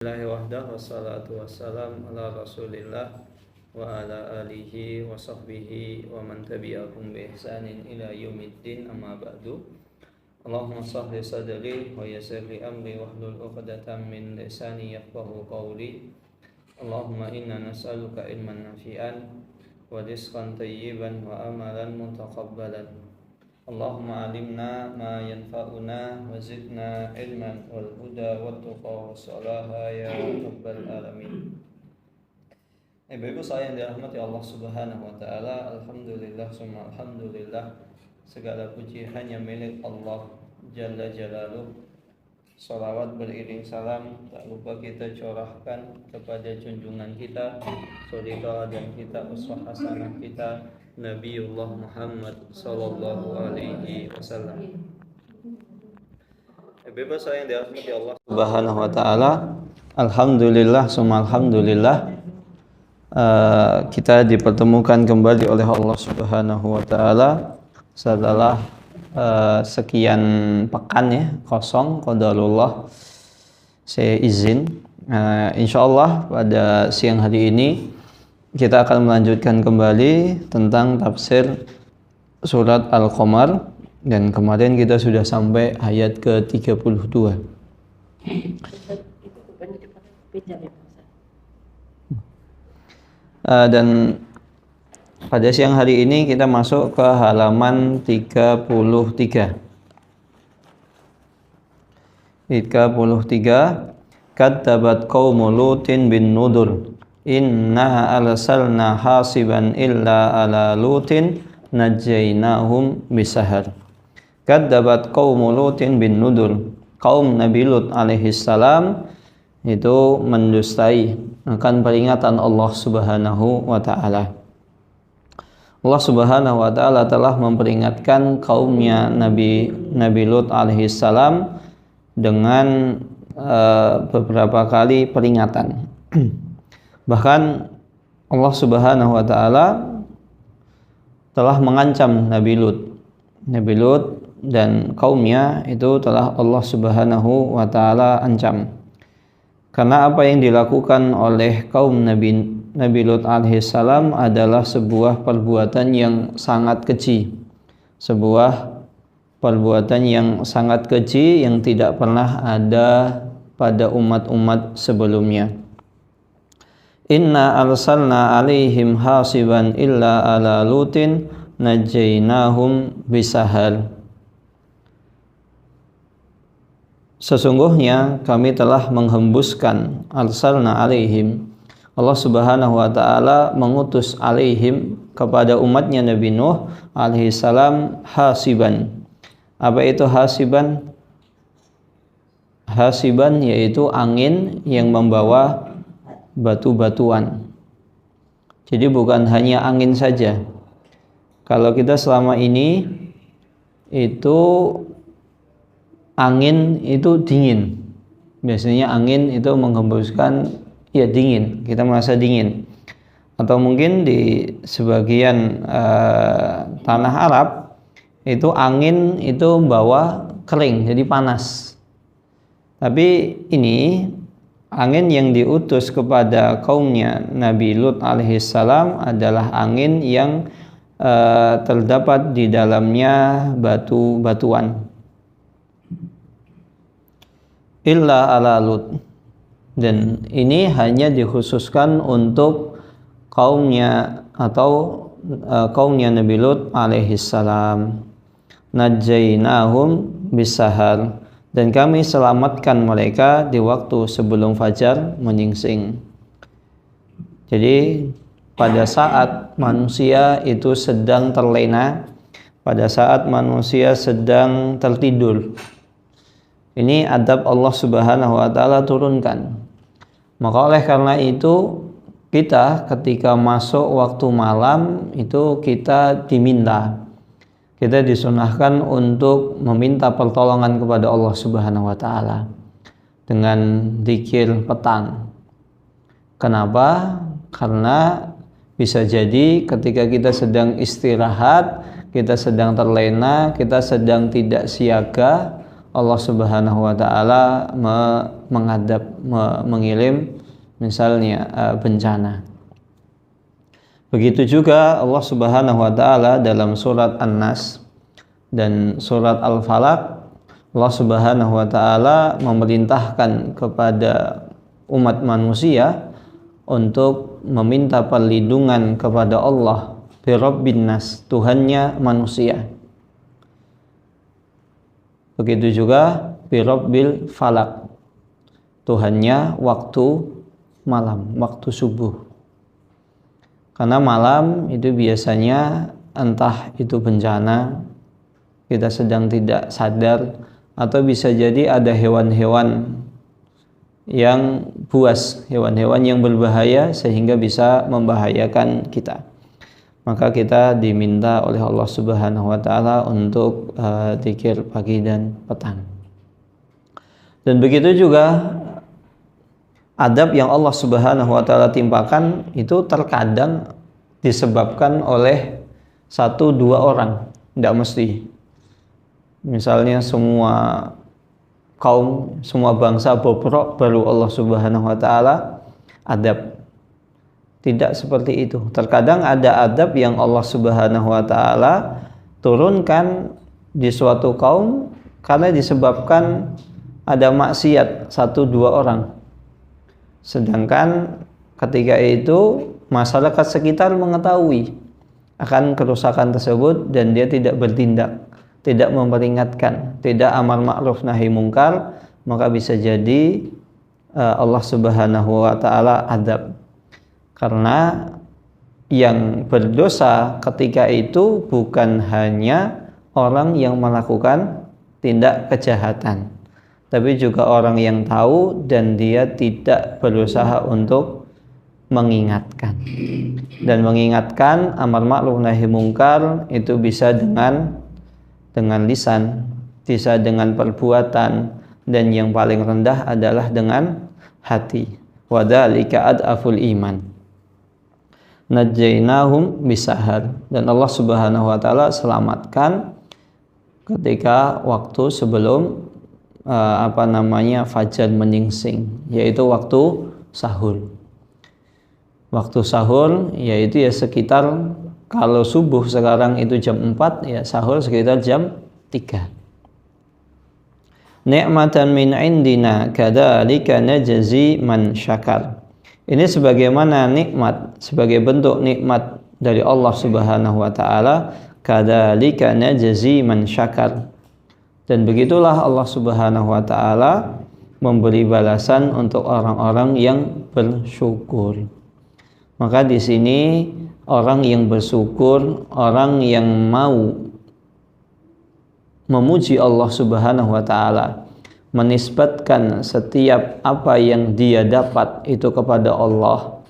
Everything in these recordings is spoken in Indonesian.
Bismillahi wahdah wassalatu wassalam ala rasulillah wa ala alihi wa sahbihi wa man tabi'ahum bi ihsanin ila yaumiddin amma ba'du. Allahumma sahli sadri wa yassir li amri wahlul 'uqdatam min lisani yafqahu qawli. Allahumma inna nas'aluka ilman nafi'an wa rizqan tayyiban wa amalan mutaqabbalan. Allahumma alimna ma yanfa'una wa zidna ilman wal huda wat tuqa wassalaha ya rabbal alamin. Ibu-ibu saya yang dirahmati Allah Subhanahu wa taala, alhamdulillah summa alhamdulillah, segala puji hanya milik Allah Jalla Jalaluh. Salawat beriring salam tak lupa kita curahkan kepada junjungan kita, saudara dan kita, uswah hasanah kita, Nabiullah Muhammad sallallahu alaihi wasallam. Ibu saya yang dirahmati Allah Subhanahu wa taala, alhamdulillah summa alhamdulillah, kita dipertemukan kembali oleh Allah Subhanahu wa taala setelah sekian pekan ya kosong, qadarullah saya izin. Insyaallah pada siang hari ini kita akan melanjutkan kembali tentang tafsir surat Al-Qamar, dan kemarin kita sudah sampai ayat ke-32. Dan pada siang hari ini kita masuk ke halaman 33. Kadzabat qaumul Lutin bin Nudur inna arsalna hasiban illa ala Lutin najainahum bisahar. Kadzabat qaumul Lutin bin Nudur, kaum Nabi Lut alaihi salam itu mendustai akan peringatan Allah Subhanahu wa taala. Allah Subhanahu wa taala telah memperingatkan kaumnya Nabi Lut alaihi salam dengan beberapa kali peringatan. Bahkan Allah Subhanahu wa taala telah mengancam Nabi Lut dan kaumnya itu telah Allah Subhanahu wa taala ancam. Karena apa yang dilakukan oleh kaum Nabi Lut alaihissalam adalah sebuah perbuatan yang sangat keji. Sebuah perbuatan yang sangat keji yang tidak pernah ada pada umat-umat sebelumnya. Inna arsalna alaihim hasiban illa ala Lutin najainahum bisahar. Sesungguhnya kami telah menghembuskan, arsalna alaihim, Allah Subhanahu wa taala mengutus alaihim kepada umatnya Nabi Nuh alaihi salam hasiban. Apa itu hasiban? Hasiban yaitu angin yang membawa batu-batuan. Jadi bukan hanya angin saja. Kalau kita selama ini itu angin itu dingin. Biasanya angin itu menghembuskan ya dingin, kita merasa dingin. Atau mungkin di sebagian tanah Arab itu angin itu bawa kering, jadi panas. Tapi ini angin yang diutus kepada kaumnya Nabi Lut alaihissalam adalah angin yang terdapat di dalamnya batu-batuan. Illa ala Lut, dan ini hanya dikhususkan untuk kaumnya atau kaumnya Nabi Lut alaihissalam. Najainahum bisahar, dan kami selamatkan mereka di waktu sebelum fajar menyingsing. Jadi pada saat manusia itu sedang terlena, pada saat manusia sedang tertidur, ini adab Allah Subhanahu wa taala turunkan. Maka oleh karena itu kita ketika masuk waktu malam itu kita disunahkan untuk meminta pertolongan kepada Allah Subhanahu wa taala dengan zikir petang. Kenapa? Karena bisa jadi ketika kita sedang istirahat, kita sedang terlena, kita sedang tidak siaga, Allah Subhanahu wa taala mengirim misalnya bencana. Begitu juga Allah Subhanahu wa taala dalam surat An-Nas dan surat Al-Falaq, Allah Subhanahu wa taala memerintahkan kepada umat manusia untuk meminta perlindungan kepada Allah, bi Rabbin Nas, Tuhannya manusia. Begitu juga bi Rabbil Falaq, Tuhannya waktu malam, waktu subuh. Karena malam itu biasanya entah itu bencana, kita sedang tidak sadar, atau bisa jadi ada hewan-hewan yang buas, hewan-hewan yang berbahaya sehingga bisa membahayakan kita. Maka kita diminta oleh Allah Subhanahu wa taala untuk zikir pagi dan petang. Dan begitu juga adab yang Allah Subhanahu wa taala timpakan itu terkadang disebabkan oleh 1-2 orang, tidak mesti. Misalnya semua kaum, semua bangsa bobrok baru Allah Subhanahu wa taala adab. Tidak seperti itu. Terkadang ada adab yang Allah Subhanahu wa taala turunkan di suatu kaum karena disebabkan ada maksiat 1-2 orang. Sedangkan ketika itu masyarakat sekitar mengetahui akan kerusakan tersebut dan dia tidak bertindak, tidak memperingatkan, tidak amar ma'ruf nahi mungkar, maka bisa jadi Allah Subhanahu wa taala adab. Karena yang berdosa ketika itu bukan hanya orang yang melakukan tindak kejahatan, tapi juga orang yang tahu dan dia tidak berusaha untuk mengingatkan. Dan mengingatkan amar ma'ruf nahi mungkar itu bisa dengan lisan, bisa dengan perbuatan, dan yang paling rendah adalah dengan hati. Wa dzalika ad'aful iman. Najainahum bisahar, dan Allah Subhanahu wa taala selamatkan ketika waktu sebelum fajar menyingsing, yaitu waktu sahur. Waktu sahur yaitu ya sekitar, kalau subuh sekarang itu jam 4, ya sahur sekitar jam 3. Ni'matan min indina kadzalika najzi man syakar. Ini sebagaimana nikmat, sebagai bentuk nikmat dari Allah Subhanahu wa taala, kadzalika najzi man syakar. Dan begitulah Allah Subhanahu wa taala memberi balasan untuk orang-orang yang bersyukur. Maka di sini orang yang bersyukur, orang yang mau memuji Allah Subhanahu wa taala, menisbatkan setiap apa yang dia dapat itu kepada Allah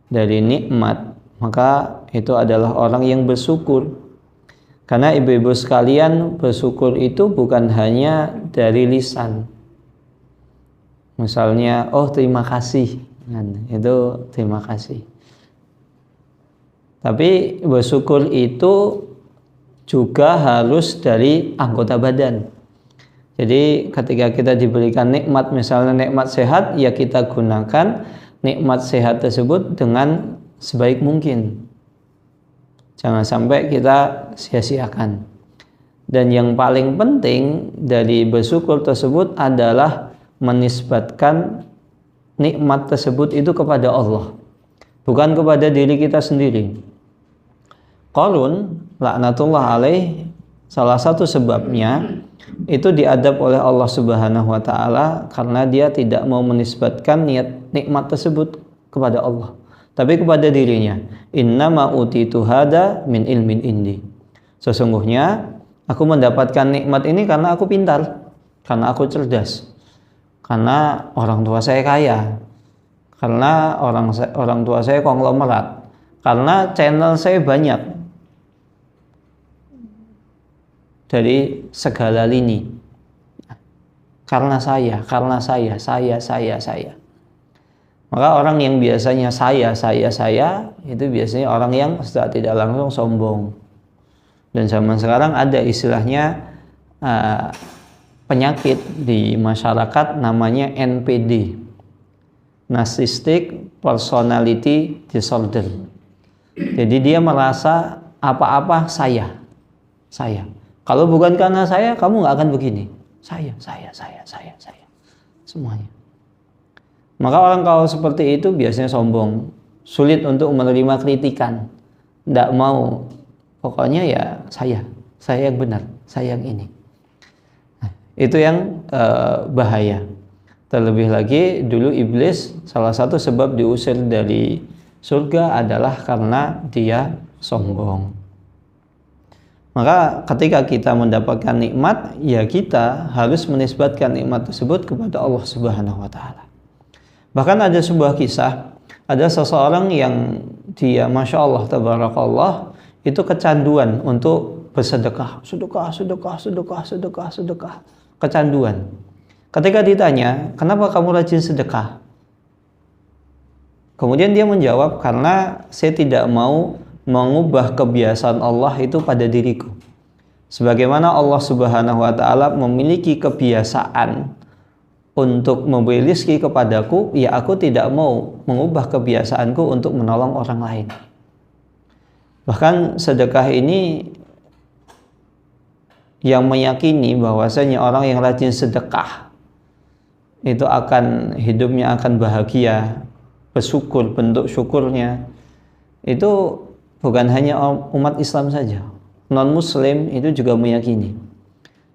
dari nikmat, maka itu adalah orang yang bersyukur. Karena ibu-ibu sekalian, bersyukur itu bukan hanya dari lisan. Misalnya, oh terima kasih, itu terima kasih. Tapi bersyukur itu juga harus dari anggota badan. Jadi ketika kita diberikan nikmat, misalnya nikmat sehat, ya kita gunakan nikmat sehat tersebut dengan sebaik mungkin. Jangan sampai kita sia-siakan. Dan yang paling penting dari bersyukur tersebut adalah menisbatkan nikmat tersebut itu kepada Allah, bukan kepada diri kita sendiri. Qarun laknatullah alaih, salah satu sebabnya itu diadab oleh Allah Subhanahu wa taala karena dia tidak mau menisbatkan nikmat tersebut kepada Allah, tapi kepada dirinya. Innama utitu hada min ilmin indi. Sesungguhnya aku mendapatkan nikmat ini karena aku pintar, karena aku cerdas, karena orang tua saya kaya, karena orang tua saya konglomerat, karena channel saya banyak dari segala lini. Karena saya. Maka orang yang biasanya saya itu biasanya orang yang secara tidak langsung sombong. Dan zaman sekarang ada istilahnya penyakit di masyarakat namanya NPD, Narcissistic Personality Disorder. Jadi dia merasa apa-apa saya. Kalau bukan karena saya, kamu nggak akan begini. Saya. Semuanya. Maka orang kalau seperti itu biasanya sombong, sulit untuk menerima kritikan, tidak mau. Pokoknya ya saya yang benar, saya yang ini. Nah, itu yang bahaya. Terlebih lagi dulu iblis salah satu sebab diusir dari surga adalah karena dia sombong. Maka ketika kita mendapatkan nikmat, ya kita harus menisbatkan nikmat tersebut kepada Allah Subhanahu wa taala. Bahkan ada sebuah kisah, ada seseorang yang dia Masya Allah tabarakallah itu kecanduan untuk bersedekah, sedekah, kecanduan. Ketika ditanya, kenapa kamu rajin sedekah? Kemudian dia menjawab, karena saya tidak mau mengubah kebiasaan Allah itu pada diriku. Sebagaimana Allah Subhanahu wa taala memiliki kebiasaan untuk memberi rezeki kepadaku, ya aku tidak mau mengubah kebiasaanku untuk menolong orang lain. Bahkan sedekah ini yang meyakini bahwasanya orang yang rajin sedekah itu akan hidupnya akan bahagia, bersyukur, bentuk syukurnya itu bukan hanya umat Islam saja, non-Muslim itu juga meyakini.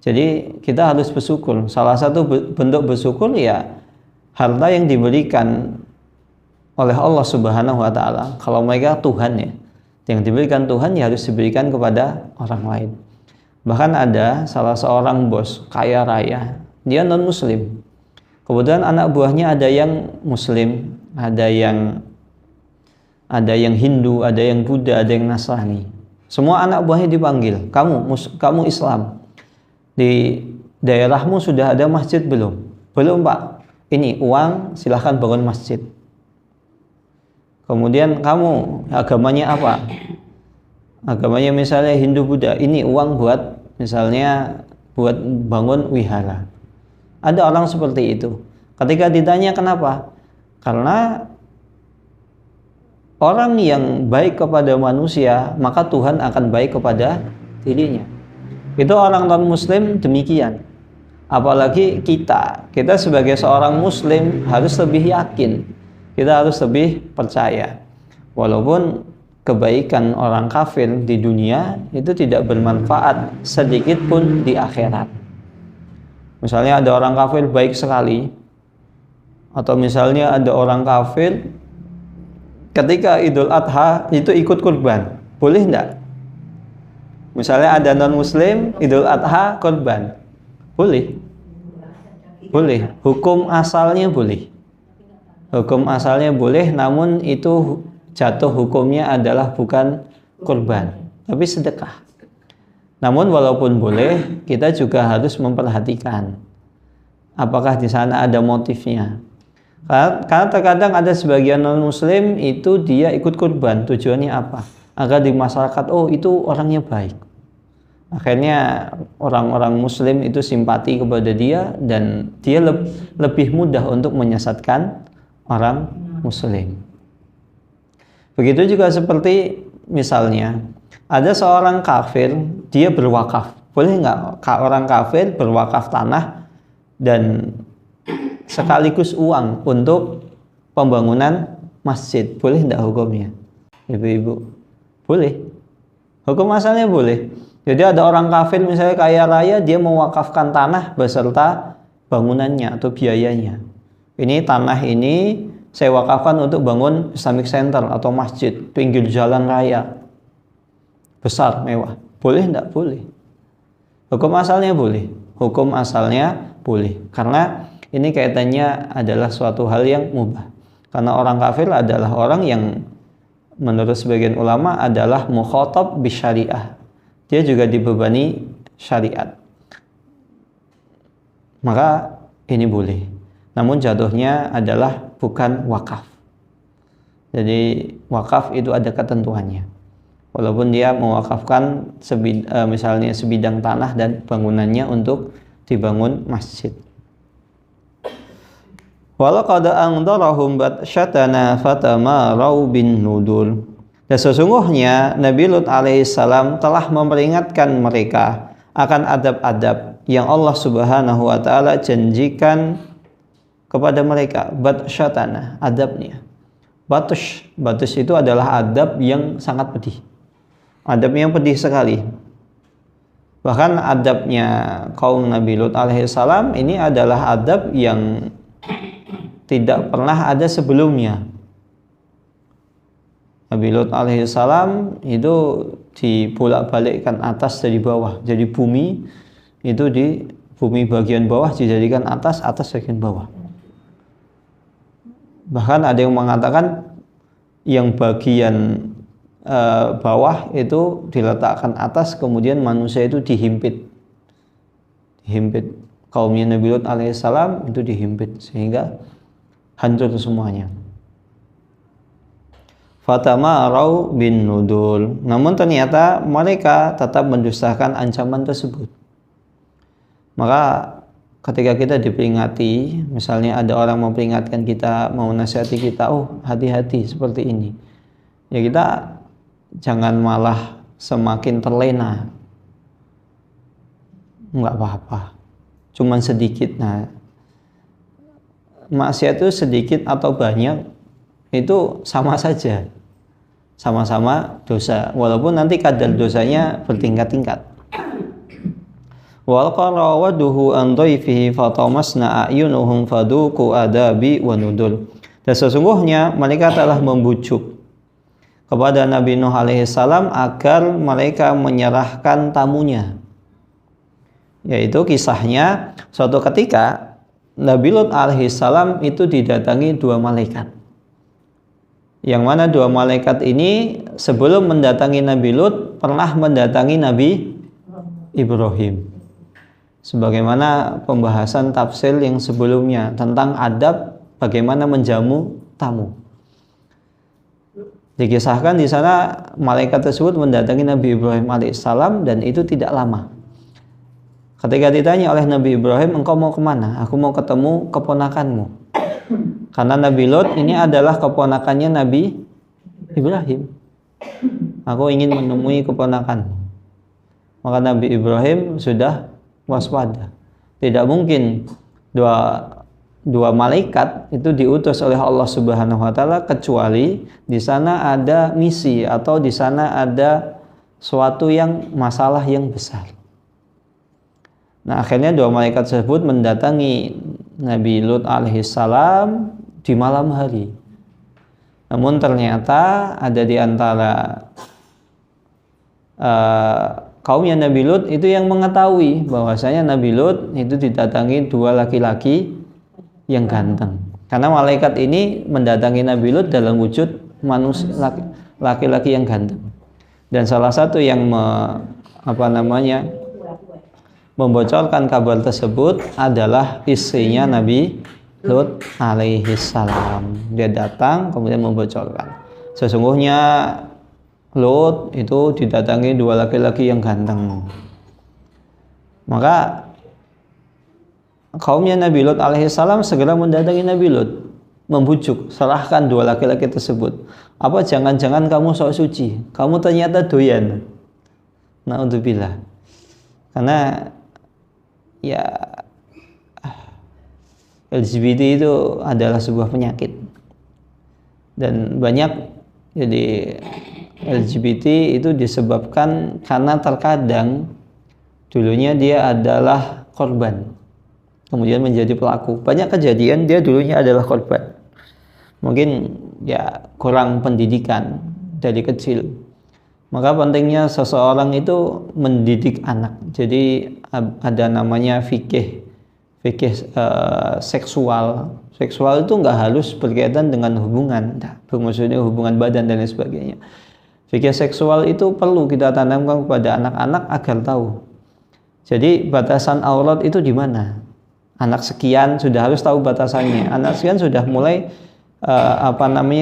Jadi kita harus bersyukur. Salah satu bentuk bersyukur ya harta yang diberikan oleh Allah Subhanahu wa taala. Kalau mereka Tuhan ya, yang diberikan Tuhan ya harus diberikan kepada orang lain. Bahkan ada salah seorang bos kaya raya, dia non-Muslim. Kemudian anak buahnya ada yang Muslim, ada yang Hindu, ada yang Buddha, ada yang Nasrani. Semua anak buahnya dipanggil, kamu Islam. Di daerahmu sudah ada masjid belum? Belum Pak. Ini uang, silahkan bangun masjid. Kemudian kamu agamanya apa? Agamanya misalnya Hindu Buddha. Ini uang buat misalnya buat bangun wihara. Ada orang seperti itu. Ketika ditanya kenapa? Karena orang yang baik kepada manusia, maka Tuhan akan baik kepada dirinya. Itu orang non-Muslim demikian. Apalagi kita sebagai seorang Muslim harus lebih yakin. Kita harus lebih percaya. Walaupun kebaikan orang kafir di dunia itu tidak bermanfaat sedikit pun di akhirat. Misalnya ada orang kafir baik sekali, atau misalnya ada orang kafir ketika Idul Adha itu ikut kurban, boleh enggak? Misalnya ada non-Muslim Idul Adha kurban, boleh? Boleh. Hukum asalnya boleh. Hukum asalnya boleh, namun itu jatuh hukumnya adalah bukan kurban, tapi sedekah. Namun walaupun boleh, kita juga harus memperhatikan apakah di sana ada motifnya. Karena terkadang ada sebagian non-Muslim itu dia ikut kurban, tujuannya apa? Agar di masyarakat, oh itu orangnya baik. Akhirnya orang-orang Muslim itu simpati kepada dia dan dia lebih mudah untuk menyesatkan orang Muslim. Begitu juga seperti misalnya ada seorang kafir, dia berwakaf. Boleh nggak orang kafir berwakaf tanah dan sekaligus uang untuk pembangunan masjid? Boleh nggak hukumnya? Ibu-ibu, boleh. Hukum asalnya boleh. Jadi ada orang kafir misalnya kaya raya, dia mewakafkan tanah beserta bangunannya atau biayanya. Ini tanah ini saya wakafkan untuk bangun Islamic Center atau masjid pinggir jalan raya besar mewah. Boleh enggak? Boleh. Hukum asalnya boleh. Hukum asalnya boleh. Karena ini kaitannya adalah suatu hal yang mubah. Karena orang kafir adalah orang yang menurut sebagian ulama adalah mukhatab bisyariah. Dia juga dibebani syariat. Maka ini boleh. Namun jatuhnya adalah bukan wakaf. Jadi wakaf itu ada ketentuannya. Walaupun dia mewakafkan misalnya sebidang tanah dan bangunannya untuk dibangun masjid. Walaqad anzarahum batsyatana fatamarau bin nudul. Dan sesungguhnya Nabi Lut alaihissalam telah memperingatkan mereka akan adab-adab yang Allah Subhanahu wa taala janjikan kepada mereka. Batsyatana, adabnya. Batus itu adalah adab yang sangat pedih. Adab yang pedih sekali. Bahkan adabnya kaum Nabi Lut alaihissalam ini adalah adab yang tidak pernah ada sebelumnya. Nabi Lut alaihissalam itu dipolak-balikkan atas dari bawah. Jadi bumi itu di bumi bagian bawah dijadikan atas bagian bawah. Bahkan ada yang mengatakan yang bagian bawah itu diletakkan atas, kemudian manusia itu dihimpit. Kaumnya Nabi Lut alaihissalam itu dihimpit sehingga hancur semuanya. Fatamarau bin nudul. Namun ternyata mereka tetap mendustakan ancaman tersebut. Maka ketika kita diperingati, misalnya ada orang memperingatkan kita, mau nasihati kita, oh hati-hati seperti ini, ya kita jangan malah semakin terlena. Enggak apa-apa, cuman sedikit. Nah, maksiat itu sedikit atau banyak itu sama saja, sama-sama dosa, walaupun nanti kadar dosanya bertingkat-tingkat. Wal qarawaduhu an dhaifihi fatamasna a'yunuhum faduqu adabi wa nudul. Dan sesungguhnya mereka telah membujuk kepada Nabi Nuh alaihissalam agar mereka menyerahkan tamunya. Yaitu kisahnya suatu ketika Nabi Lut alaihissalam itu didatangi dua malaikat. Yang mana dua malaikat ini sebelum mendatangi Nabi Lut pernah mendatangi Nabi Ibrahim. Sebagaimana pembahasan tafsir yang sebelumnya tentang adab bagaimana menjamu tamu. Dikisahkan di sana malaikat tersebut mendatangi Nabi Ibrahim alaihissalam dan itu tidak lama. Ketika ditanya oleh Nabi Ibrahim, engkau mau kemana? Aku mau ketemu keponakanmu. Karena Nabi Lut ini adalah keponakannya Nabi Ibrahim. Aku ingin menemui keponakanmu. Maka Nabi Ibrahim sudah waspada. Tidak mungkin dua malaikat itu diutus oleh Allah Subhanahu wa taala kecuali di sana ada misi atau di sana ada suatu yang masalah yang besar. Nah, akhirnya dua malaikat tersebut mendatangi Nabi Lut alaihissalam di malam hari. Namun ternyata ada di antara kaumnya Nabi Lut itu yang mengetahui bahwasanya Nabi Lut itu didatangi dua laki-laki yang ganteng. Karena malaikat ini mendatangi Nabi Lut dalam wujud manusia, laki-laki yang ganteng. Dan salah satu yang membocorkan kabar tersebut adalah istrinya Nabi Lut alaihissalam. Dia datang kemudian membocorkan. Sesungguhnya Lut itu didatangi dua laki-laki yang ganteng. Maka kaumnya Nabi Lut alaihissalam segera mendatangi Nabi Lut, membujuk, serahkan dua laki-laki tersebut. Apa jangan-jangan kamu sok suci? Kamu ternyata doyan. Na'udzubillah. Karena ya LGBT itu adalah sebuah penyakit. Dan banyak jadi LGBT itu disebabkan karena terkadang dulunya dia adalah korban, kemudian menjadi pelaku. Banyak kejadian dia dulunya adalah korban. Mungkin ya kurang pendidikan dari kecil. Maka pentingnya seseorang itu mendidik anak. Jadi ada namanya fikih seksual. Seksual itu nggak harus berkaitan dengan hubungan, maksudnya hubungan badan dan lain sebagainya. Fikih seksual itu perlu kita tanamkan kepada anak-anak agar tahu. Jadi batasan aurat itu di mana? Anak sekian sudah harus tahu batasannya. Anak sekian sudah mulai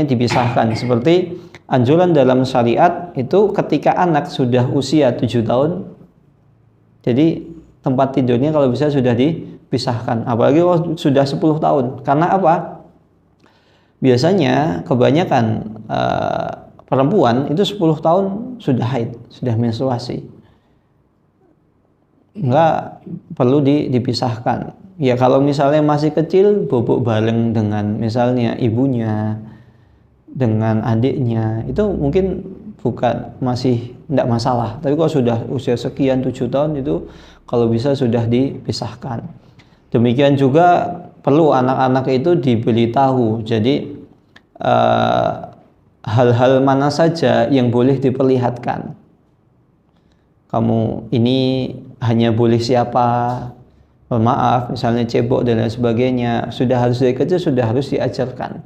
dipisahkan. Seperti anjuran dalam syariat itu ketika anak sudah usia 7 tahun, jadi tempat tidurnya kalau bisa sudah dipisahkan. Apalagi kalau sudah 10 tahun. Karena apa? Biasanya kebanyakan perempuan itu 10 tahun sudah haid, sudah menstruasi. Enggak perlu dipisahkan. Ya kalau misalnya masih kecil bobok bareng dengan misalnya ibunya, dengan adiknya, itu mungkin masih tidak masalah. Tapi kalau sudah usia sekian 7 tahun itu kalau bisa sudah dipisahkan. Demikian juga perlu anak-anak itu diberitahu. Jadi hal-hal mana saja yang boleh diperlihatkan. Kamu ini hanya boleh siapa, maaf, misalnya cebok dan lain sebagainya, sudah harus dari kecil sudah harus diajarkan.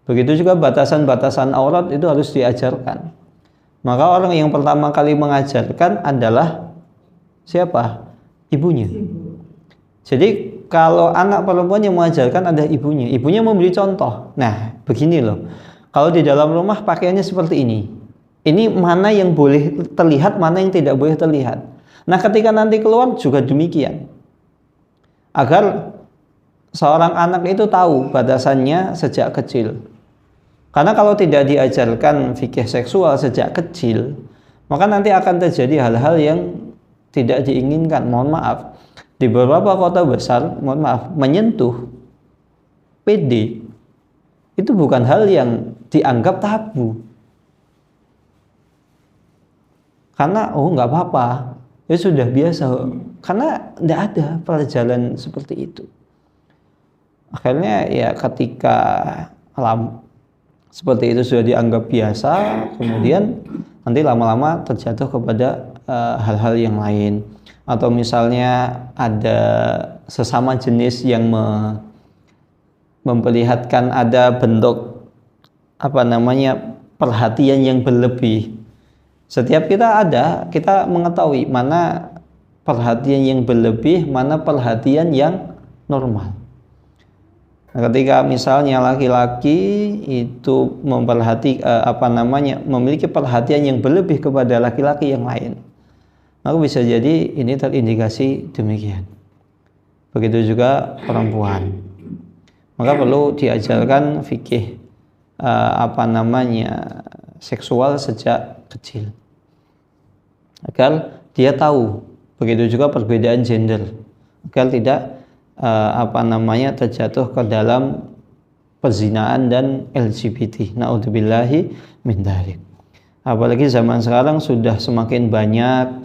Begitu juga batasan-batasan aurat itu harus diajarkan. Maka orang yang pertama kali mengajarkan adalah siapa? Ibunya. Jadi kalau anak perempuan yang mengajarkan ada ibunya. Ibunya memberi contoh. Nah, begini loh. Kalau di dalam rumah pakaiannya seperti ini. Ini mana yang boleh terlihat, mana yang tidak boleh terlihat. Nah, ketika nanti keluar juga demikian. Agar seorang anak itu tahu batasannya sejak kecil. Karena kalau tidak diajarkan fikih seksual sejak kecil, maka nanti akan terjadi hal-hal yang tidak diinginkan. Mohon maaf, di beberapa kota besar, mohon maaf, menyentuh PD itu bukan hal yang dianggap tabu. Karena nggak apa-apa, ya sudah biasa. Karena tidak ada pelajaran seperti itu. Akhirnya ya ketika seperti itu sudah dianggap biasa, kemudian nanti lama-lama terjatuh kepada hal-hal yang lain. Atau misalnya ada sesama jenis yang memperlihatkan ada bentuk perhatian yang berlebih. Setiap kita mengetahui mana perhatian yang berlebih, mana perhatian yang normal. Nah, ketika misalnya laki-laki itu memiliki perhatian yang berlebih kepada laki-laki yang lain, maka bisa jadi ini terindikasi demikian. Begitu juga perempuan. Maka perlu diajarkan fikih seksual sejak kecil. Agar dia tahu. Begitu juga perbedaan gender. Agar tidak terjatuh ke dalam perzinaan dan LGBT. Na'udzubillahi min dzalik. Apalagi zaman sekarang sudah semakin banyak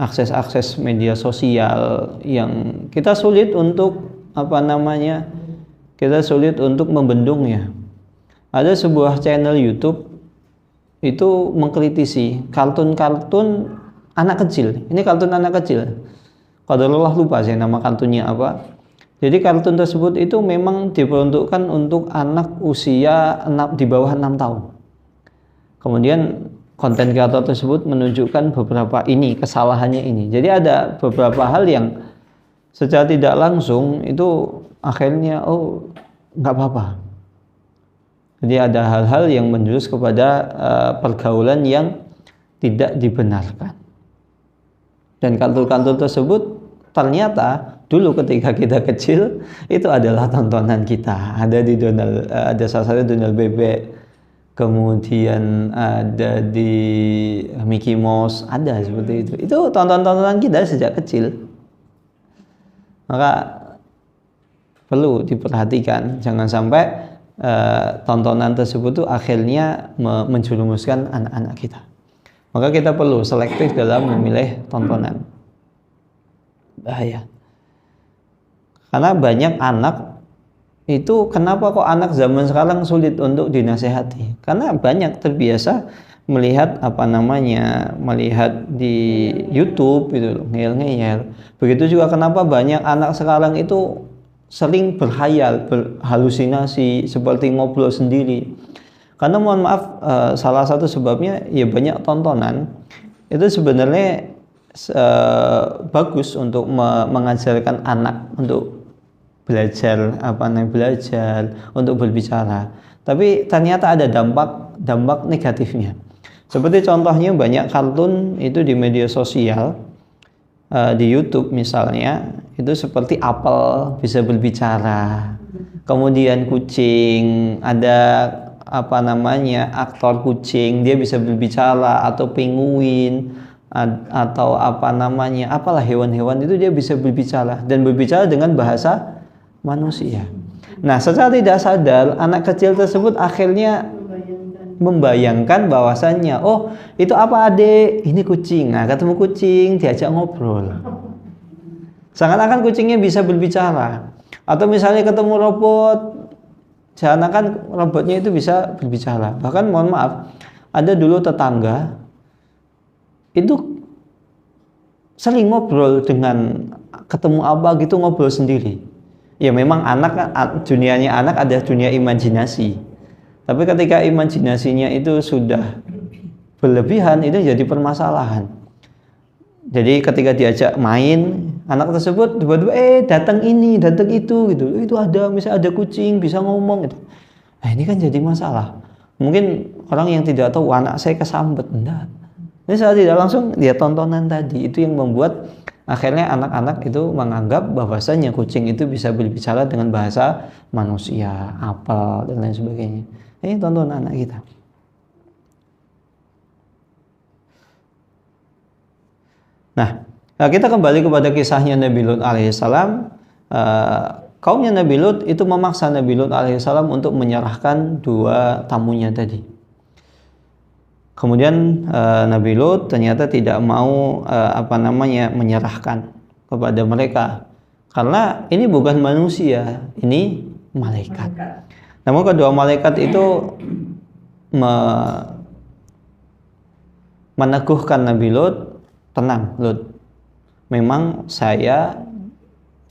akses media sosial yang kita sulit untuk membendungnya. Ada sebuah channel YouTube itu mengkritisi kartun-kartun anak kecil. Ini kartun anak kecil. Qadarullah lupa saya nama kartunnya apa. Jadi kartun tersebut itu memang diperuntukkan untuk anak usia di bawah 6 tahun. Kemudian konten kreator tersebut menunjukkan beberapa kesalahannya ini. Jadi ada beberapa hal yang secara tidak langsung itu akhirnya nggak apa-apa. Jadi ada hal-hal yang menjurus kepada pergaulan yang tidak dibenarkan. Dan kartun-kartun tersebut ternyata dulu ketika kita kecil itu adalah tontonan kita. Ada salah satu Donald Bebek, kemudian ada di Mickey Mouse, ada seperti itu. Itu tontonan kita sejak kecil. Maka perlu diperhatikan, jangan sampai tontonan tersebut tuh akhirnya menjerumuskan anak-anak kita. Maka kita perlu selektif dalam memilih tontonan. Bahaya. Karena banyak anak itu, kenapa kok anak zaman sekarang sulit untuk dinasehati? Karena banyak terbiasa melihat melihat di YouTube itu ngeyel-ngeyel. Begitu juga kenapa banyak anak sekarang itu sering berhalusinasi seperti ngobrol sendiri. Karena mohon maaf, salah satu sebabnya ya banyak tontonan itu sebenarnya bagus untuk mengajarkan anak untuk belajar untuk berbicara. Tapi ternyata ada dampak negatifnya. Seperti contohnya banyak kartun itu di media sosial di YouTube misalnya itu seperti apel bisa berbicara, kemudian kucing ada aktor kucing dia bisa berbicara, atau penguin atau apalah hewan-hewan itu dia bisa berbicara dan berbicara dengan bahasa manusia. Nah, secara tidak sadar anak kecil tersebut akhirnya membayangkan bahwasannya, oh itu apa adik? Ini kucing. Nah, ketemu kucing diajak ngobrol. Seakan-akan kucingnya bisa berbicara. Atau misalnya ketemu robot, seakan-akan robotnya itu bisa berbicara. Bahkan mohon maaf, ada dulu tetangga itu sering ngobrol dengan ketemu apa gitu, ngobrol sendiri. Ya memang dunianya anak ada dunia imajinasi. Tapi ketika imajinasinya itu sudah berlebihan, itu jadi permasalahan. Jadi ketika diajak main, anak tersebut tiba-tiba datang ini, datang itu gitu. Itu misalnya ada kucing bisa ngomong gitu. Nah, ini kan jadi masalah. Mungkin orang yang tidak tahu anak saya kesambet, enggak. Ini saya tidak langsung lihat tontonan tadi, itu yang membuat akhirnya anak-anak itu menganggap bahwasanya kucing itu bisa berbicara dengan bahasa manusia, apel dan lain sebagainya. Ini tontonan anak kita. Nah, kita kembali kepada kisahnya Nabi Lut alaihissalam. Kaumnya Nabi Lut itu memaksa Nabi Lut alaihissalam untuk menyerahkan dua tamunya tadi. Kemudian Nabi Lut ternyata tidak mau menyerahkan kepada mereka, karena ini bukan manusia, ini malaikat. Namun kedua malaikat itu meneguhkan Nabi Lut, tenang Lut, memang saya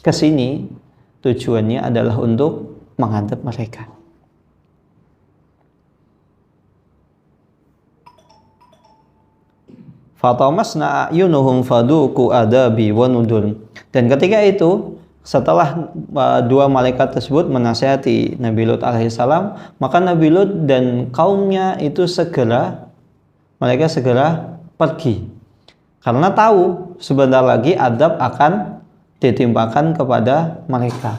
kesini tujuannya adalah untuk menghadap mereka. Fatamasna a'yunuhum faduku adabi wa nudun. Dan ketika itu, setelah dua malaikat tersebut menasihati Nabi Lut alaihissalam, maka Nabi Lut dan kaumnya itu mereka segera pergi, karena tahu sebentar lagi adab akan ditimpakan kepada mereka.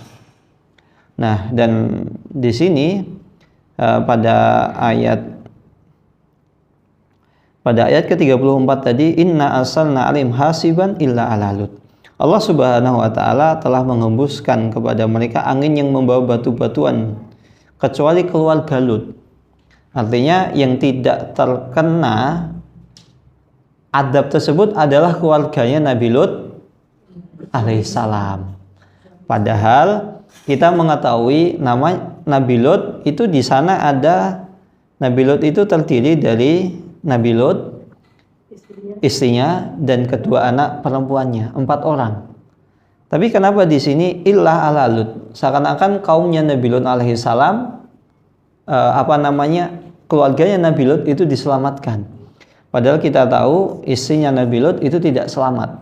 Nah, dan di sini pada ayat ke-34 tadi, inna arsalna alim hasiban illa ala Lut. Allah Subhanahu wa taala telah mengembuskan kepada mereka angin yang membawa batu-batuan kecuali keluarga Lut. Artinya yang tidak terkena adab tersebut adalah keluarganya Nabi Lut alaihissalam. Padahal kita mengetahui nama Nabi Lut itu di sana ada, Nabi Lut itu terdiri dari Nabi Lut, istrinya, dan kedua anak perempuannya, 4 orang. Tapi kenapa di sini illa ala Lut? Seakan-akan kaumnya Nabi Lut alaihissalam, keluarganya Nabi Lut itu diselamatkan. Padahal kita tahu istrinya Nabi Lut itu tidak selamat.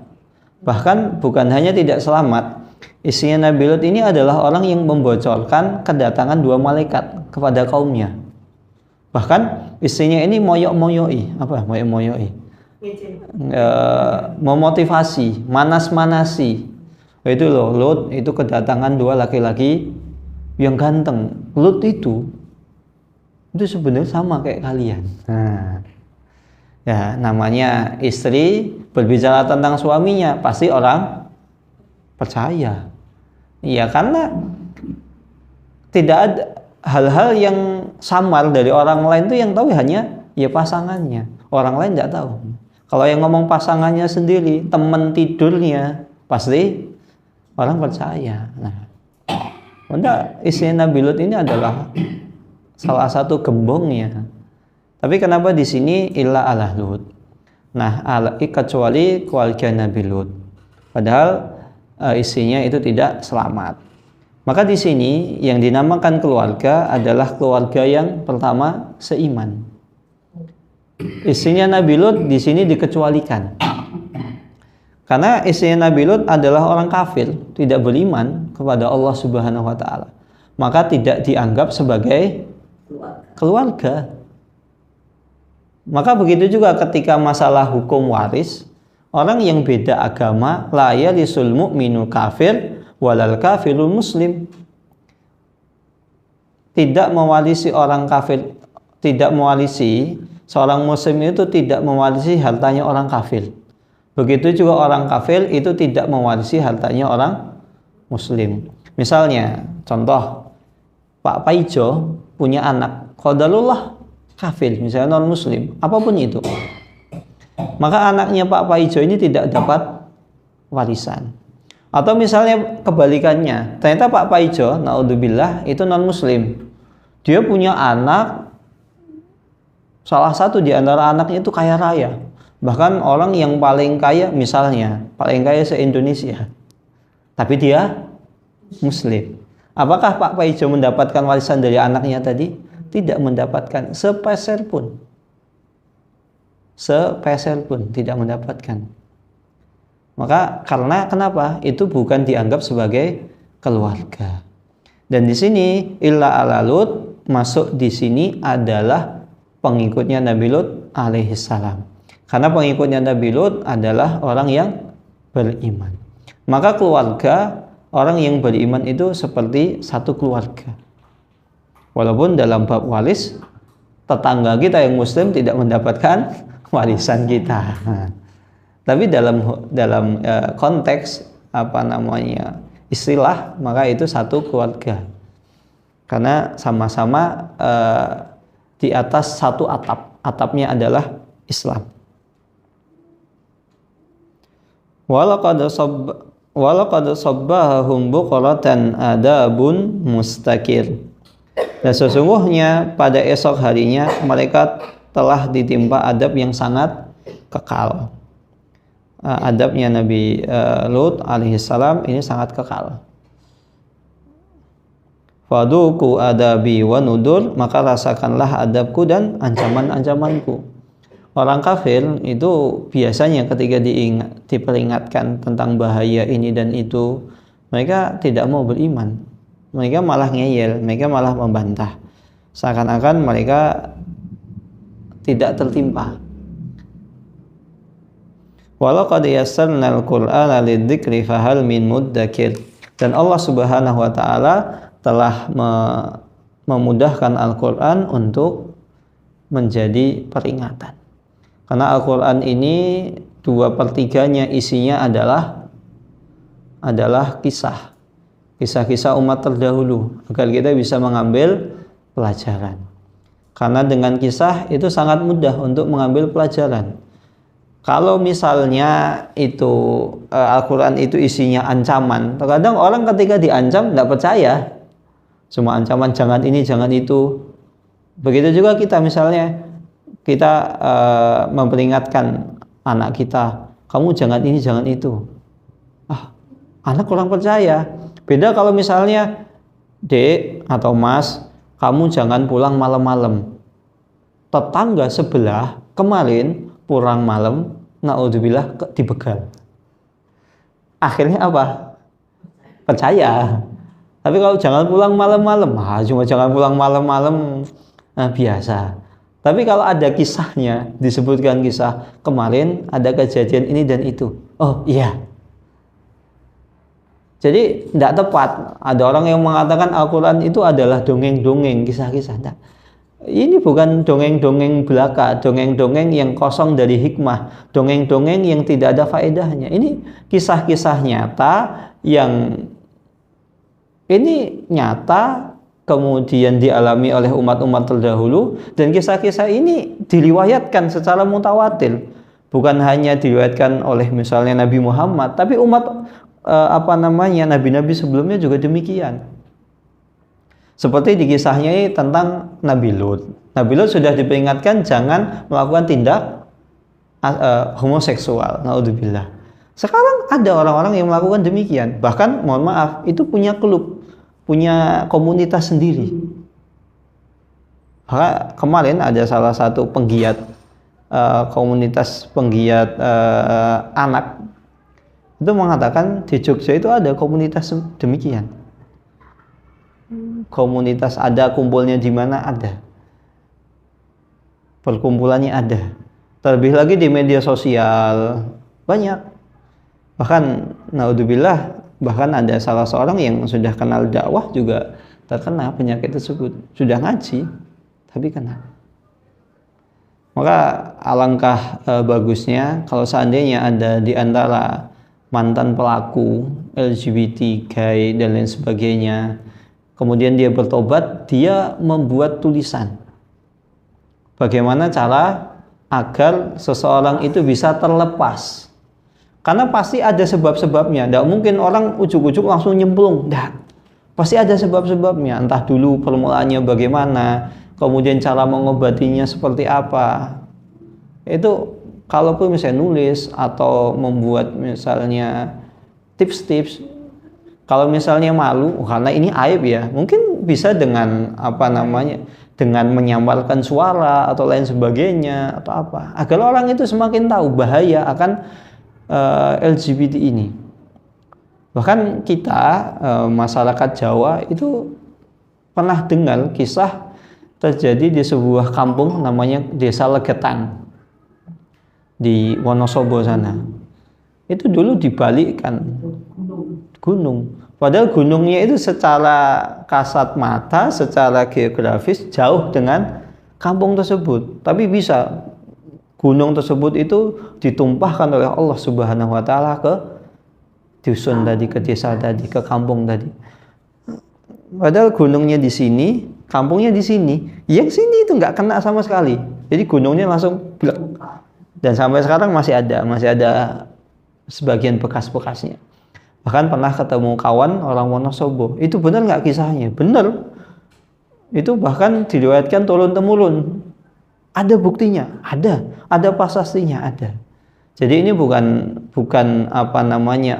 Bahkan bukan hanya tidak selamat, istrinya Nabi Lut ini adalah orang yang membocorkan kedatangan 2 malaikat kepada kaumnya. Bahkan istrinya ini moyok-moyoi, memotivasi, manas-manasi. Itu loh, Lut itu kedatangan 2 laki-laki yang ganteng. Lut itu sebenarnya sama kayak kalian. Nah, ya namanya istri berbicara tentang suaminya, pasti orang percaya. Iya, karena tidak ada hal-hal yang samar dari orang lain, itu yang tahu hanya ya pasangannya. Orang lain tidak tahu. Kalau yang ngomong pasangannya sendiri, teman tidurnya, pasti orang percaya. Nah, istri Nabi Lut ini adalah salah satu gembongnya. Tapi kenapa di sini illa ala Lut? Nah, kecuali keluarga Nabi Lut. Padahal istrinya itu tidak selamat. Maka di sini yang dinamakan keluarga adalah keluarga yang pertama seiman. Istrinya Nabi Lut di sini dikecualikan. Karena istrinya Nabi Lut adalah orang kafir, tidak beriman kepada Allah Subhanahu wa taala. Maka tidak dianggap sebagai keluarga. Maka begitu juga ketika masalah hukum waris, orang yang beda agama, la yarisul mu'minu kafir walal kafirul muslim. Tidak mewarisi orang kafir, tidak mewarisi seorang muslim itu tidak mewarisi hartanya orang kafir. Begitu juga orang kafir itu tidak mewarisi hartanya orang muslim. Misalnya, contoh Pak Paijo punya anak, qadarullah kafir, misalnya non muslim, apapun itu. Maka anaknya Pak Paijo ini tidak dapat warisan. Atau misalnya kebalikannya, ternyata Pak Paijo, naudzubillah, itu non muslim. Dia punya anak, salah satu di antara anaknya itu kaya raya. Bahkan orang yang paling kaya, misalnya paling kaya se-Indonesia, tapi dia muslim. Apakah Pak Paijo mendapatkan warisan dari anaknya tadi? Tidak mendapatkan sepeser pun. Sepeser pun tidak mendapatkan. Maka karena kenapa? Itu bukan dianggap sebagai keluarga. Dan di sini illa ala Lut, masuk di sini adalah pengikutnya Nabi Lut alaihissalam. Karena pengikutnya Nabi Lut adalah orang yang beriman. Maka keluarga orang yang beriman itu seperti satu keluarga. Walaupun dalam bab waris, tetangga kita yang muslim tidak mendapatkan warisan kita. Tapi dalam konteks istilah, maka itu satu keluarga. Karena sama-sama di atas satu atap. Atapnya adalah Islam. Walaqad sabbahum buqratan adabun mustakir. Dan sesungguhnya pada esok harinya mereka telah ditimpa adab yang sangat kekal. Adabnya Nabi Lut alaihissalam ini sangat kekal. Faduku adabi wa nudur, maka rasakanlah adabku dan ancaman-ancamanku. Orang kafir itu biasanya ketika diperingatkan tentang bahaya ini dan itu, mereka tidak mau beriman. Mereka malah ngeyel, mereka malah membantah. Seakan-akan mereka tidak tertimpa. Walaqad yassarnal Qur'ana lidzikri fahal min muddakir. Dan Allah Subhanahu wa taala telah memudahkan Al-Quran untuk menjadi peringatan. Karena Al-Quran ini 2/3 isinya adalah kisah-kisah umat terdahulu, agar kita bisa mengambil pelajaran. Karena dengan kisah itu sangat mudah untuk mengambil pelajaran. Kalau misalnya itu Al-Quran itu isinya ancaman, terkadang orang ketika diancam tidak percaya. Semua ancaman jangan ini, jangan itu. Begitu juga kita misalnya kita memperingatkan anak kita, kamu jangan ini, jangan itu. Anak kurang percaya. Beda kalau misalnya, Dek atau Mas, kamu jangan pulang malam-malam. Tetangga sebelah kemarin pulang malam, naudzubillah dibegal. Akhirnya apa? Percaya. Tapi kalau jangan pulang malam-malam, cuma jangan pulang malam-malam, biasa. Tapi kalau ada kisahnya, disebutkan kisah kemarin ada kejadian ini dan itu. Oh iya. Jadi tidak tepat. Ada orang yang mengatakan Al-Quran itu adalah dongeng-dongeng, kisah-kisah. Nah, ini bukan dongeng-dongeng belaka, dongeng-dongeng yang kosong dari hikmah, dongeng-dongeng yang tidak ada faedahnya. Ini kisah-kisah nyata yang ini nyata kemudian dialami oleh umat-umat terdahulu, dan kisah-kisah ini diriwayatkan secara mutawatir. Bukan hanya diriwayatkan oleh misalnya Nabi Muhammad, tapi umat nabi-nabi sebelumnya juga demikian. Seperti di kisahnya ini tentang Nabi Lut. Nabi Lut sudah diperingatkan jangan melakukan tindak homoseksual, naudzubillah. Sekarang ada orang-orang yang melakukan demikian. Bahkan mohon maaf, itu punya klub, punya komunitas sendiri. Maka kemarin ada salah satu penggiat komunitas penggiat anak itu mengatakan di Jogja itu ada komunitas demikian. Komunitas ada, kumpulnya di mana ada, perkumpulannya ada. Terlebih lagi di media sosial, banyak. Bahkan naudzubillah, bahkan ada salah seorang yang sudah kenal dakwah juga terkena penyakit tersebut, sudah ngaji tapi kena. Maka alangkah bagusnya kalau seandainya ada di antara mantan pelaku LGBT, gay dan lain sebagainya, kemudian dia bertobat, dia membuat tulisan bagaimana cara agar seseorang itu bisa terlepas. Karena pasti ada sebab-sebabnya. Tidak mungkin orang ujuk-ujuk langsung nyemplung. Tidak. Pasti ada sebab-sebabnya. Entah dulu permulaannya bagaimana, kemudian cara mengobatinya seperti apa. Itu kalaupun misalnya nulis atau membuat misalnya tips-tips, kalau misalnya malu karena ini aib ya, mungkin bisa dengan dengan menyamarkan suara atau lain sebagainya atau apa, agar orang itu semakin tahu bahaya akan LGBT ini. Bahkan kita masyarakat Jawa itu pernah dengar kisah terjadi di sebuah kampung namanya Desa Legetang di Wonosobo sana. Itu dulu dibalikkan gunung. Padahal gunungnya itu secara kasat mata, secara geografis jauh dengan kampung tersebut. Tapi bisa gunung tersebut itu ditumpahkan oleh Allah Subhanahu wa taala ke dusun tadi, ke desa tadi, ke kampung tadi. Padahal gunungnya di sini, kampungnya di sini. Yang sini itu nggak kena sama sekali. Jadi gunungnya langsung blek. Dan sampai sekarang masih ada sebagian bekas-bekasnya. Bahkan pernah ketemu kawan orang Wonosobo. Itu benar nggak kisahnya? Benar. Itu bahkan diriwayatkan turun-temurun. Ada buktinya, ada prasastinya, ada. Jadi ini bukan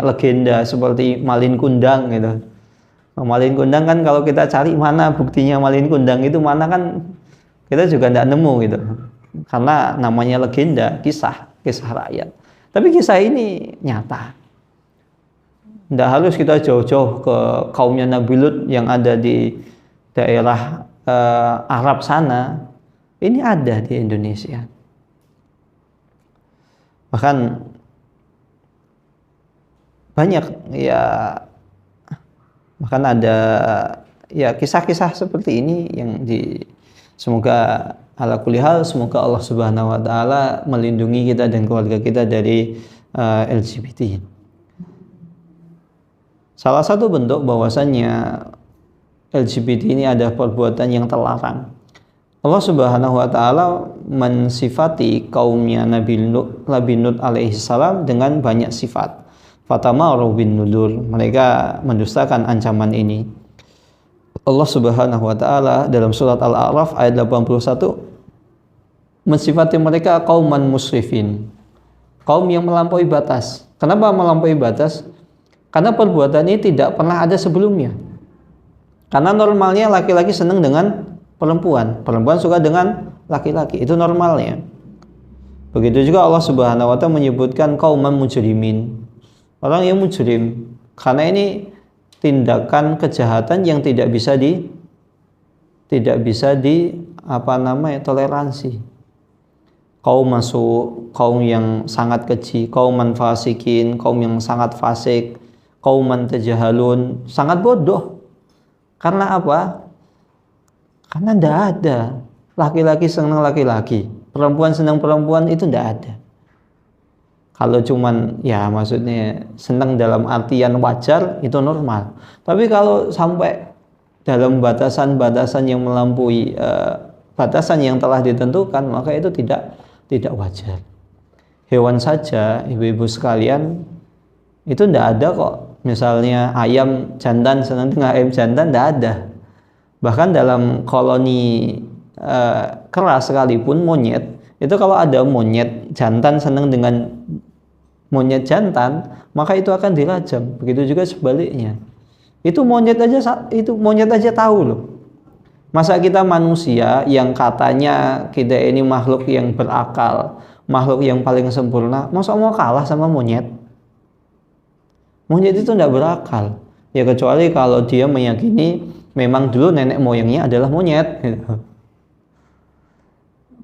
legenda seperti Malin Kundang gitu. Malin Kundang kan kalau kita cari mana buktinya Malin Kundang itu mana kan kita juga tidak nemu gitu. Karena namanya legenda, kisah rakyat. Tapi kisah ini nyata. Tidak harus kita jauh-jauh ke kaumnya Nabi Lut yang ada di daerah Arab sana. Ini ada di Indonesia. Bahkan banyak ya, bahkan ada ya kisah-kisah seperti ini yang semoga ala kulli hal, semoga Allah Subhanahu wa taala melindungi kita dan keluarga kita dari LGBT. Salah satu bentuk bahwasannya LGBT ini ada perbuatan yang terlarang. Allah Subhanahu wa taala mensifati kaumnya Nabi Nuh alaihi salam dengan banyak sifat. Fatamaru bin nudur, mereka mendustakan ancaman ini. Allah Subhanahu wa taala dalam surat Al-A'raf ayat 81 mensifati mereka kauman musrifin, kaum yang melampaui batas. Kenapa melampaui batas? Karena perbuatan ini tidak pernah ada sebelumnya. Karena normalnya laki-laki senang dengan perempuan suka dengan laki-laki, itu normalnya. Begitu juga Allah Subhanahu wa taala menyebutkan kauman mujrimin, orang yang mujrim, karena ini tindakan kejahatan yang tidak bisa toleransi. Kaum masuk, kaum yang sangat keji, kauman fasikin, kaum yang sangat fasik, kauman tajahalun, sangat bodoh. Karena apa? Karena tidak ada laki-laki senang laki-laki, perempuan senang perempuan, itu tidak ada. Kalau cuman ya maksudnya senang dalam artian wajar, itu normal. Tapi kalau sampai dalam batasan-batasan yang melampaui batasan yang telah ditentukan, maka itu tidak wajar. Hewan saja, ibu-ibu sekalian, itu tidak ada kok. Misalnya ayam jantan senang dengan ayam jantan, tidak ada. Bahkan dalam koloni kera sekalipun, monyet, itu kalau ada monyet jantan senang dengan monyet jantan, maka itu akan dirajam. Begitu juga sebaliknya. Itu monyet aja tahu loh. Masa kita manusia yang katanya kita ini makhluk yang berakal, makhluk yang paling sempurna, masa mau kalah sama monyet? Monyet itu tidak berakal. Ya kecuali kalau dia meyakini memang dulu nenek moyangnya adalah monyet.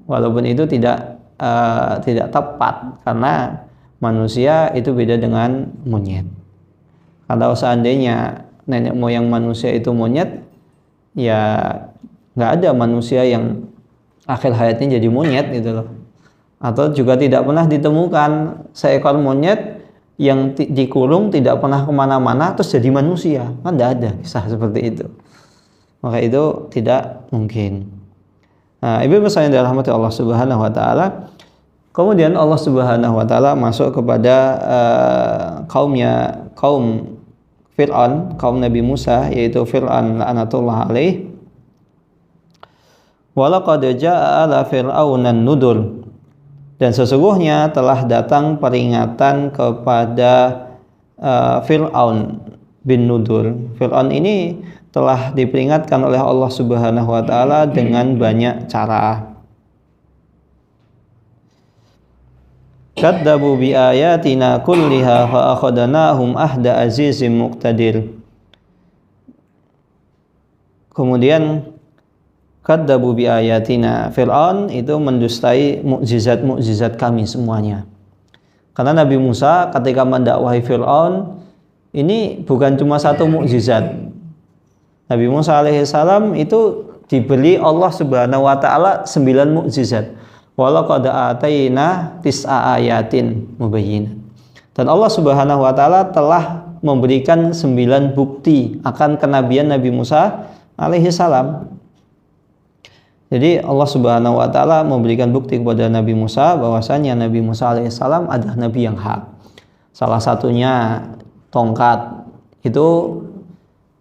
Walaupun itu tidak tepat, karena manusia itu beda dengan monyet. Kalau seandainya nenek moyang manusia itu monyet, ya nggak ada manusia yang akhir hayatnya jadi monyet gitu loh. Atau juga tidak pernah ditemukan seekor monyet yang dikurung tidak pernah kemana-mana terus jadi manusia, kan tidak ada kisah seperti itu. Maka itu tidak mungkin. Nah, ibu saya yang dirahmati Allah Subhanahu wa taala, kemudian Allah Subhanahu wa taala masuk kepada kaum Fir'aun, kaum Nabi Musa, yaitu Fir'aun laknatullah alaih. Walaqad jaa'a ala fir'aunan nudur, dan sesungguhnya telah datang peringatan kepada Fir'aun bin Nudur. Fir'aun ini telah diperingatkan oleh Allah Subhanahu wa taala dengan banyak cara. Kadzabu bi ayatina kulliha fa akhadnahum ahda azizim muqtadir. Kemudian kadzabu bi ayatina, Fir'aun itu mendustai mukjizat-mukjizat kami semuanya. Karena Nabi Musa ketika mendakwahi Fir'aun ini bukan cuma satu mukjizat. Nabi Musa alaihissalam itu diberi Allah Subhanahu wa taala 9 mukjizat. Walaqad ataina tis'a ayatin mubayyinat. Dan Allah Subhanahu wa taala telah memberikan 9 bukti akan kenabian Nabi Musa alaihissalam. Jadi Allah Subhanahu wa taala memberikan bukti kepada Nabi Musa bahwasanya Nabi Musa alaihissalam adalah nabi yang hak. Salah satunya tongkat itu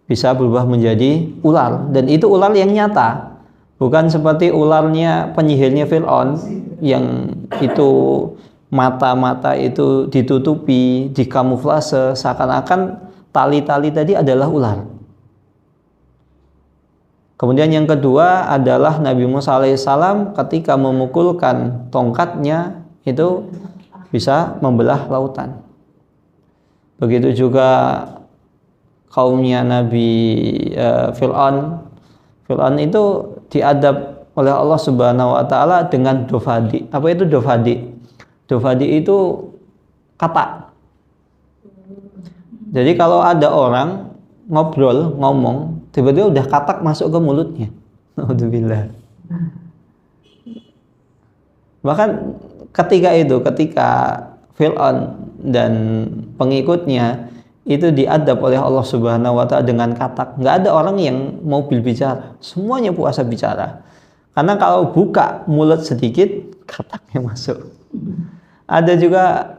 bisa berubah menjadi ular, dan itu ular yang nyata, bukan seperti ularnya penyihirnya Fir'aun yang itu mata-mata itu ditutupi, dikamuflase seakan-akan tali-tali tadi adalah ular. Kemudian yang kedua adalah Nabi Musa alaihissalam ketika memukulkan tongkatnya itu bisa membelah lautan. Begitu juga kaumnya Nabi Fir'aun. Fir'aun itu diadab oleh Allah Subhanahu wa taala dengan dofadi. Apa itu dofadi? Dofadi itu katak. Jadi kalau ada orang ngomong, tiba-tiba udah katak masuk ke mulutnya. Alhamdulillah. Bahkan ketika Fir'aun dan pengikutnya itu diadab oleh Allah Subhanahu wa taala dengan katak, nggak ada orang yang mau berbicara, semuanya puasa bicara. Karena kalau buka mulut sedikit, kataknya masuk. Ada juga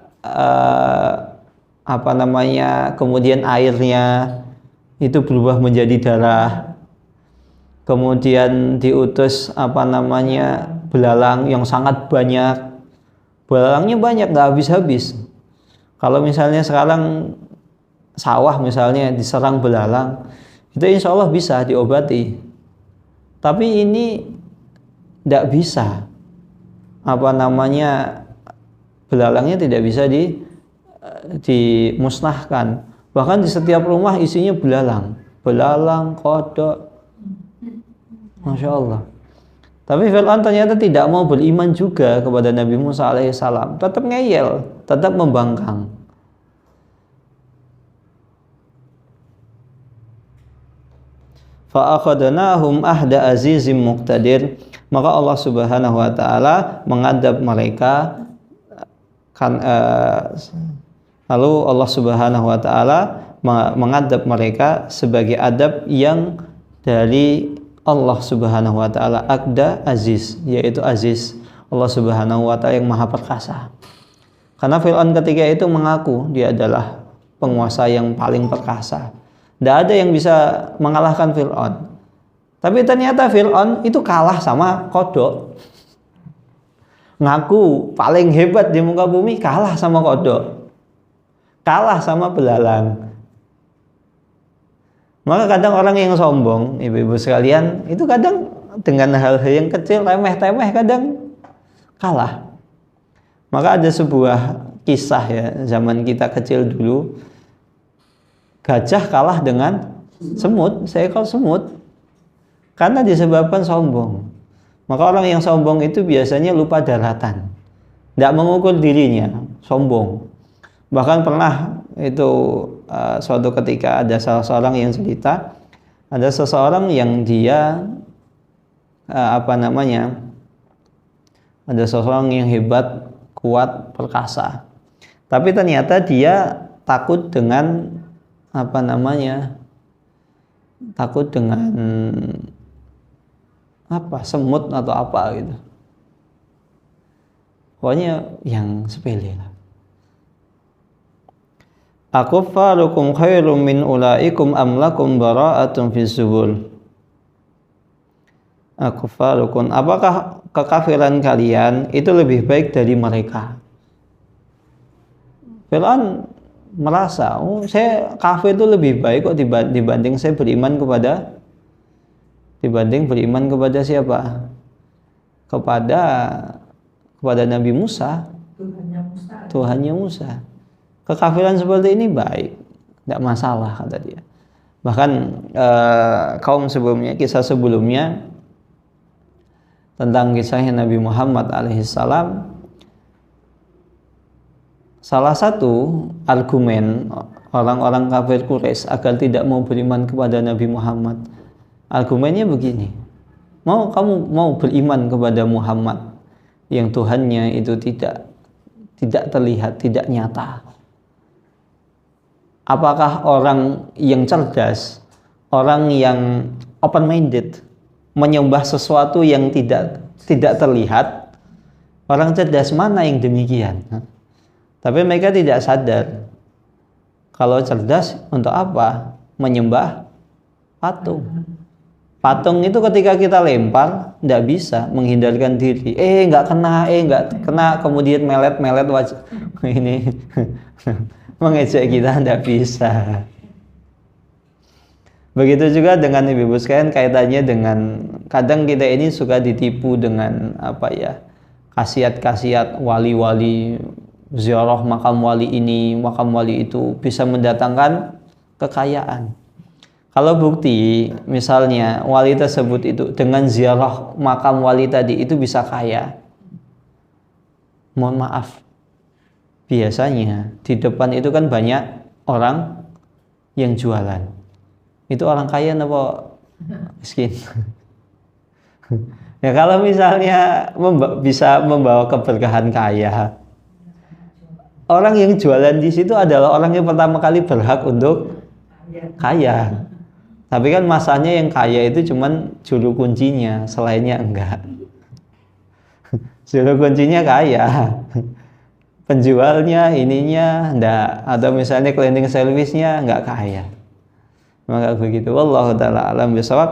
kemudian airnya itu berubah menjadi darah. Kemudian diutus belalang yang sangat banyak. Belalangnya banyak, nggak habis-habis. Kalau misalnya sekarang sawah misalnya diserang belalang, itu insya Allah bisa diobati. Tapi ini tidak bisa. Belalangnya tidak bisa dimusnahkan. Bahkan di setiap rumah isinya belalang, kodok. Masya Allah. Tapi Fir'aun ternyata tidak mau beriman juga kepada Nabi Musa alaihissalam. Tetap ngeyel, tetap membangkang. Fa'akhadnahum ahda azizim muqtadir, maka Allah Subhanahu wa taala mengadab mereka lalu Allah Subhanahu wa taala mengadab mereka sebagai adab yang dari Allah Subhanahu wa taala, akda aziz, yaitu aziz, Allah Subhanahu wa taala yang maha perkasa. Karena Fir'aun ketika itu mengaku dia adalah penguasa yang paling perkasa. Tidak ada yang bisa mengalahkan Fir'aun. Tapi ternyata Fir'aun itu kalah sama kodok. Ngaku paling hebat di muka bumi, kalah sama kodok. Kalah sama belalang. Maka kadang orang yang sombong, ibu-ibu sekalian, itu kadang dengan hal-hal yang kecil, remeh-temeh, kadang kalah. Maka ada sebuah kisah ya, zaman kita kecil dulu. Gajah kalah dengan semut, seekor semut, karena disebabkan sombong. Maka orang yang sombong itu biasanya lupa daratan, tidak mengukur dirinya, sombong. Bahkan pernah itu suatu ketika ada salah seorang yang cerita, ada seseorang yang dia ada seseorang yang hebat, kuat, perkasa. Tapi ternyata dia takut dengan takut dengan semut atau apa gitu. Pokoknya yang sepele lah. Akuffarukum khairum min ulaikum am lakum bara'atun fis zubur. Akuffarukum, apakah kekafiran kalian itu lebih baik dari mereka? Fir'aun merasa, saya kafir itu lebih baik kok dibanding saya beriman kepada siapa? Kepada Nabi Musa, Tuhannya Musa. Kekafiran seperti ini baik, tidak masalah kata dia. Bahkan kisah sebelumnya tentang kisahnya Nabi Muhammad alaihissalam, salah satu argumen orang-orang kafir Quraisy agar tidak mau beriman kepada Nabi Muhammad, argumennya begini, kamu mau beriman kepada Muhammad yang Tuhannya itu tidak terlihat, tidak nyata. Apakah orang yang cerdas, orang yang open minded menyembah sesuatu yang tidak terlihat? Orang cerdas mana yang demikian? Tapi mereka tidak sadar kalau cerdas untuk apa? Menyembah patung. Patung itu ketika kita lempar tidak bisa menghindarkan diri. Nggak kena, kemudian melet wajah ini mengejek kita, tidak bisa. Begitu juga dengan ibu-ibu sekalian, kaitannya dengan kadang kita ini suka ditipu dengan khasiat-khasiat wali-wali, ziarah makam wali ini, makam wali itu bisa mendatangkan kekayaan. Kalau bukti misalnya wali tersebut itu dengan ziarah makam wali tadi itu bisa kaya, mohon maaf, biasanya di depan itu kan banyak orang yang jualan. Itu orang kaya apa miskin? Ya kalau misalnya bisa membawa keberkahan kaya, orang yang jualan di situ adalah orang yang pertama kali berhak untuk kaya. Tapi kan masanya yang kaya itu cuman juru kuncinya, selainnya enggak. Juru kuncinya kaya, penjualnya ininya enggak, atau misalnya cleaning service-nya enggak kaya. Maka begitu, wallahu taala alam bisawab.